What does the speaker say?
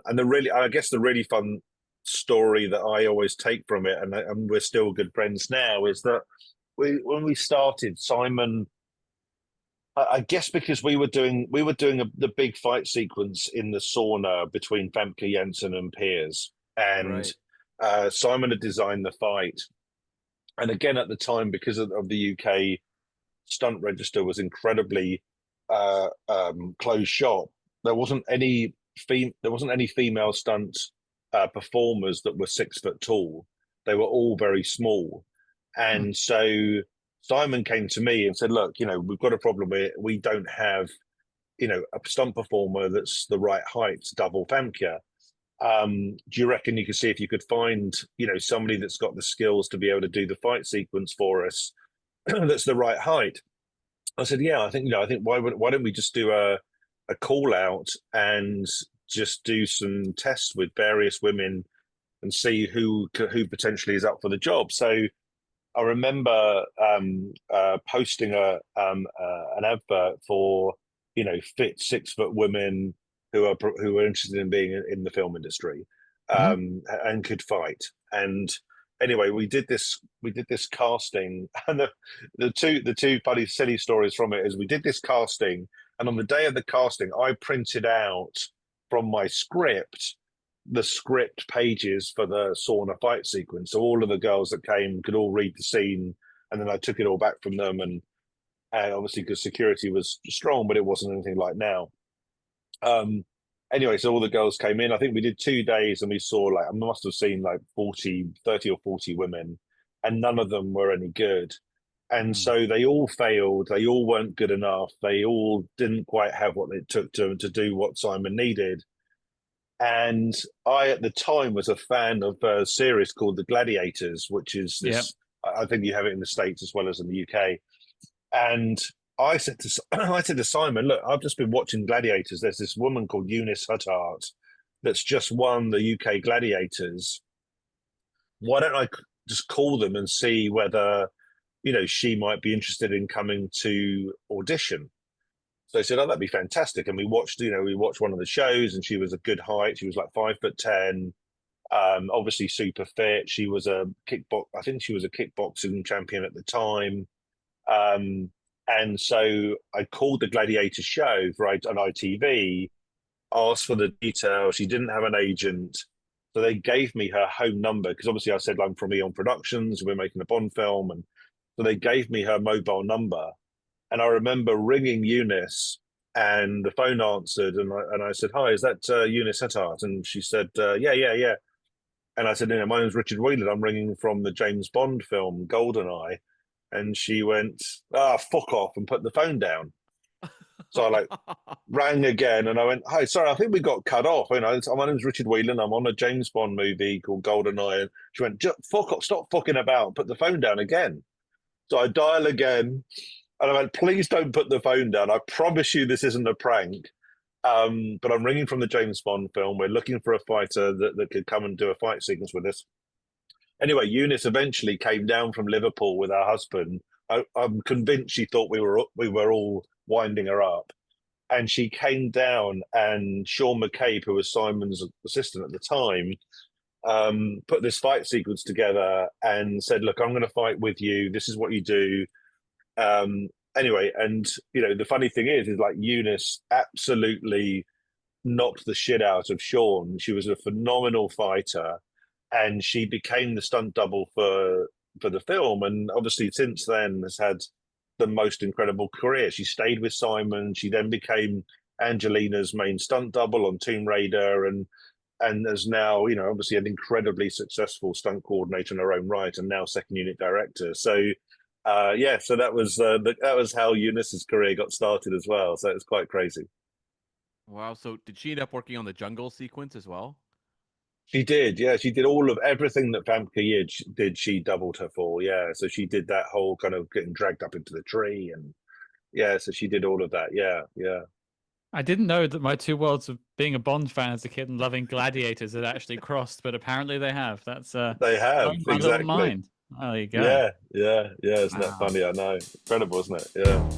I guess the really fun story that I always take from it, and we're still good friends now, is that when we started, Simon, I guess because we were doing the big fight sequence in the sauna between Famke Janssen and Piers, and Right. Simon had designed the fight, and again at the time, because of the UK stunt register was incredibly closed shop. There wasn't any female stunt performers that were 6 foot tall. They were all very small, Hmm. and so Simon came to me and said, "Look, we've got a problem here. We don't have, a stunt performer that's the right height to double Famke. Do you reckon you could see if you could find, somebody that's got the skills to be able to do the fight sequence for us that's the right height?" I said, "Yeah, I think why don't we just do a call out and just do some tests with various women and see who potentially is up for the job." So I remember posting an advert for fit 6 foot women who are interested in being in the film industry, Hmm. and could fight. And anyway, we did this casting, and the two funny silly stories from it is we did this casting, and on the day of the casting, I printed out from my script the script pages for the sauna fight sequence. So all of the girls that came could all read the scene, and then I took it all back from them. And obviously, because security was strong, but it wasn't anything like now. Um, anyway, so all the girls came in. I think we did 2 days, and we saw I must have seen 30 or 40 women, and none of them were any good. And Hmm. so they all failed. They all weren't good enough. They all didn't quite have what it took to do what Simon needed. And I, at the time, was a fan of a series called The Gladiators, which is Yeah. this. I think you have it in the States as well as in the UK. And I said to Simon, "Look, I've just been watching Gladiators. There's this woman called Eunice Huttart that's just won the UK Gladiators. Why don't I just call them and see whether she might be interested in coming to audition?" So I said, "Oh, that'd be fantastic." And we watched one of the shows, and she was a good height. She was like 5'10", obviously super fit. She was I think she was a kickboxing champion at the time. Um, and so I called the Gladiator show on ITV, asked for the details. She didn't have an agent. So they gave me her home number, because obviously I said I'm from Eon Productions, we're making a Bond film. And so they gave me her mobile number. And I remember ringing Eunice, and the phone answered, and I said, "Hi, is that Eunice Huttart?" And she said, "Yeah, yeah, yeah." And I said, "My name's Richard Whelan. I'm ringing from the James Bond film GoldenEye." And she went, "Ah, fuck off," and put the phone down. So I rang again, and I went, "Hi, sorry, I think we got cut off. My name's Richard Whelan. I'm on a James Bond movie called GoldenEye." And she went, "Fuck off, stop fucking about, put the phone down again." So I dial again, and I went, "Please don't put the phone down. I promise you this isn't a prank. But I'm ringing from the James Bond film. We're looking for a fighter that could come and do a fight sequence with us." Anyway, Eunice eventually came down from Liverpool with her husband. I'm convinced she thought we were all winding her up. And she came down, and Sean McCabe, who was Simon's assistant at the time, put this fight sequence together and said, "Look, I'm going to fight with you. This is what you do." Anyway, and the funny thing is Eunice absolutely knocked the shit out of Sean. She was a phenomenal fighter, and she became the stunt double for the film. And obviously, since then, has had the most incredible career. She stayed with Simon. She then became Angelina's main stunt double on Tomb Raider, and is now, obviously an incredibly successful stunt coordinator in her own right, and now second unit director. So, yeah, so that was how Eunice's career got started as well. So it's quite crazy. Wow. So did she end up working on the jungle sequence as well? She did, yeah. She did all of everything that Famke did. She doubled her for, yeah. So she did that whole kind of getting dragged up into the tree, and yeah. So she did all of that, yeah, yeah. I didn't know that my two worlds of being a Bond fan as a kid and loving Gladiators had actually crossed, but apparently they have. That's They have, blowing my little exactly. mind. Oh, there you go. Yeah, yeah, yeah. Isn't that Wow. funny? I know. Incredible, isn't it? Yeah.